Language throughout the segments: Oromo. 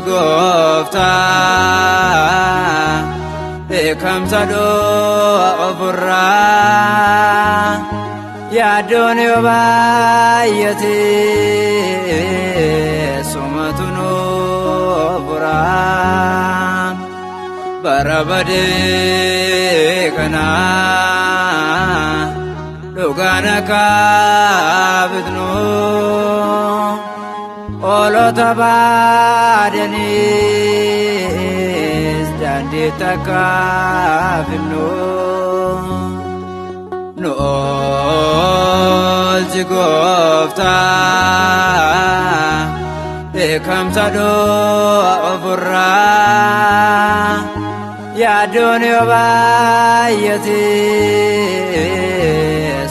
Gofta ekam sado ofra ya doni obayati sumatuno ofra barabade kana dogana kabidno Olo tabadenis dandi takafino no jigofta ekam sado ofra ya doni obayati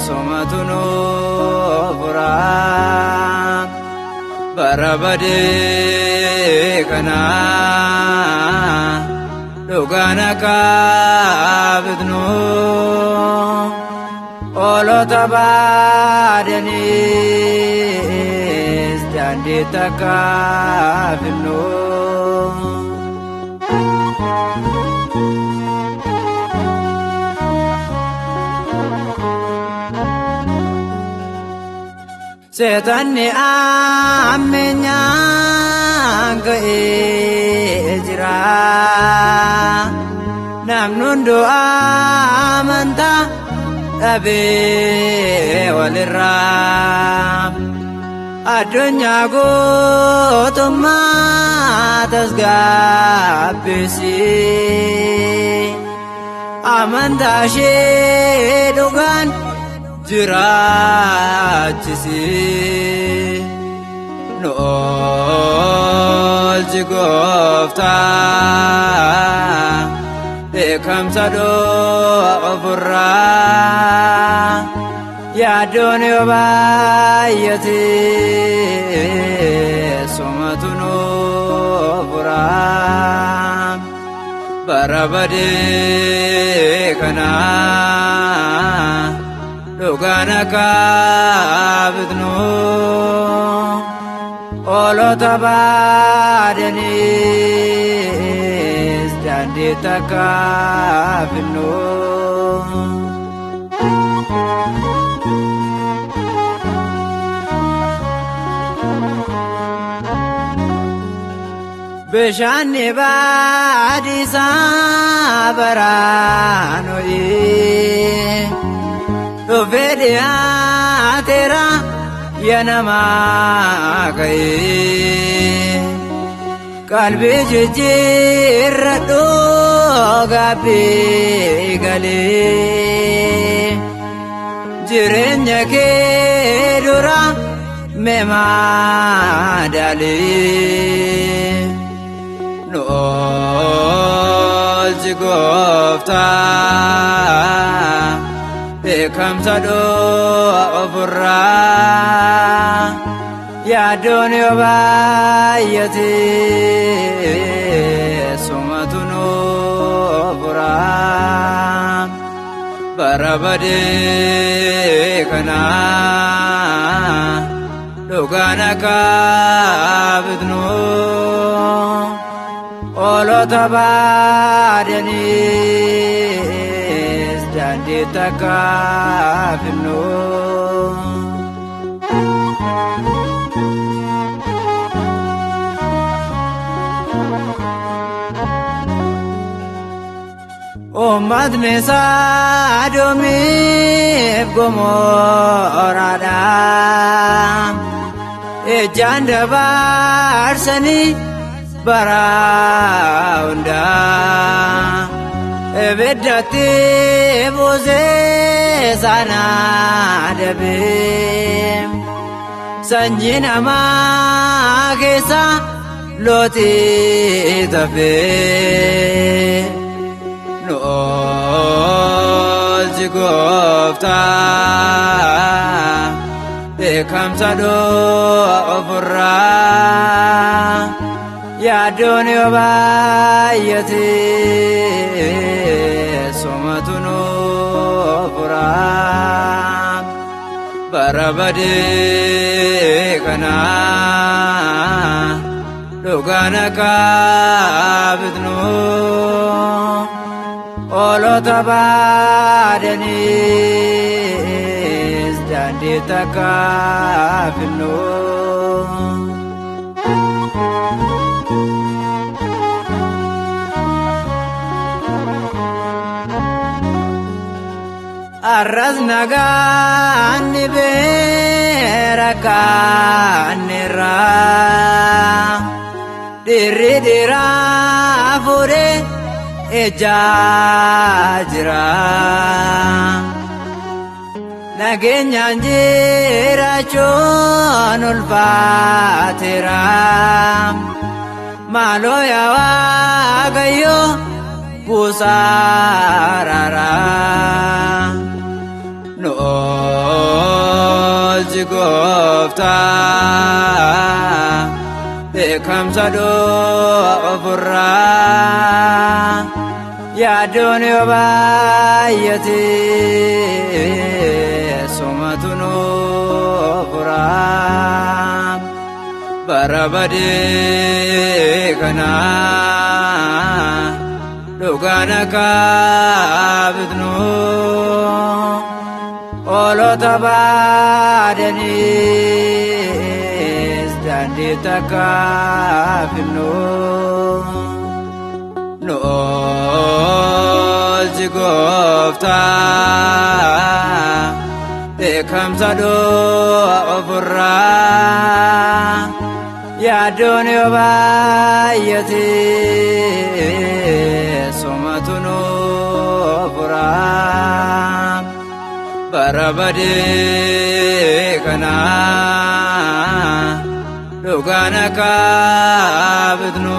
somatuno ofra barabade kana dogana kabidno olo tabadenis dandi takafino Setani amenya gaejra namnundo amanta abe walira adunya gotoma tasgabisi amanta shedugan jirachisi no jigofta ekam sado ofra ya doni obayati somatuno ofra barabade kana dogana kabidno olo tabadenis dandi takafino beshani badisa baranoi Vedia tera yanama gaye kalbi jirrado gabe gale jirenya ke dura mema dale no jigofta ekam sado ofra ya doni obayati somatuno ofra barabade kana dogana kabidno olo tabadenis dandi takafino Madne sadomi gomorada ejanda barsani baraunda evedati boze sana debe sanyii namaa keessa lootii tafee nu oolchi Gooftaa beekamsa ofirraa yaaddoon yoo baay'ate somatu nuuf furaa bara badee kana dhugaan akka bitnu oolota baadaniis daandii takka finnu. Arras nagaan ni beera kaanirraa dirri dhiiraa fuudhee ejjaa jira nageenyaan jiraachuun ulfaateera maaloo yaa Waaqayyo buusaarara nu oolchi Gooftaa beekamsa ofirraa yaaddoon yoo baay'ate somatu nuuf furaa bara badee kana dhugaan akka bitnu oolota baadaniis daandii takka finnu nu oolchi Gooftaa beekamsa ofirraa yaaddoon yoo baay'ate somatu nuuf furaa bara badee kana dhugaan akka bitnu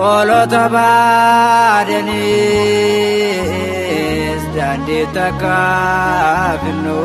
oolota baadaniis daandii takka finnu.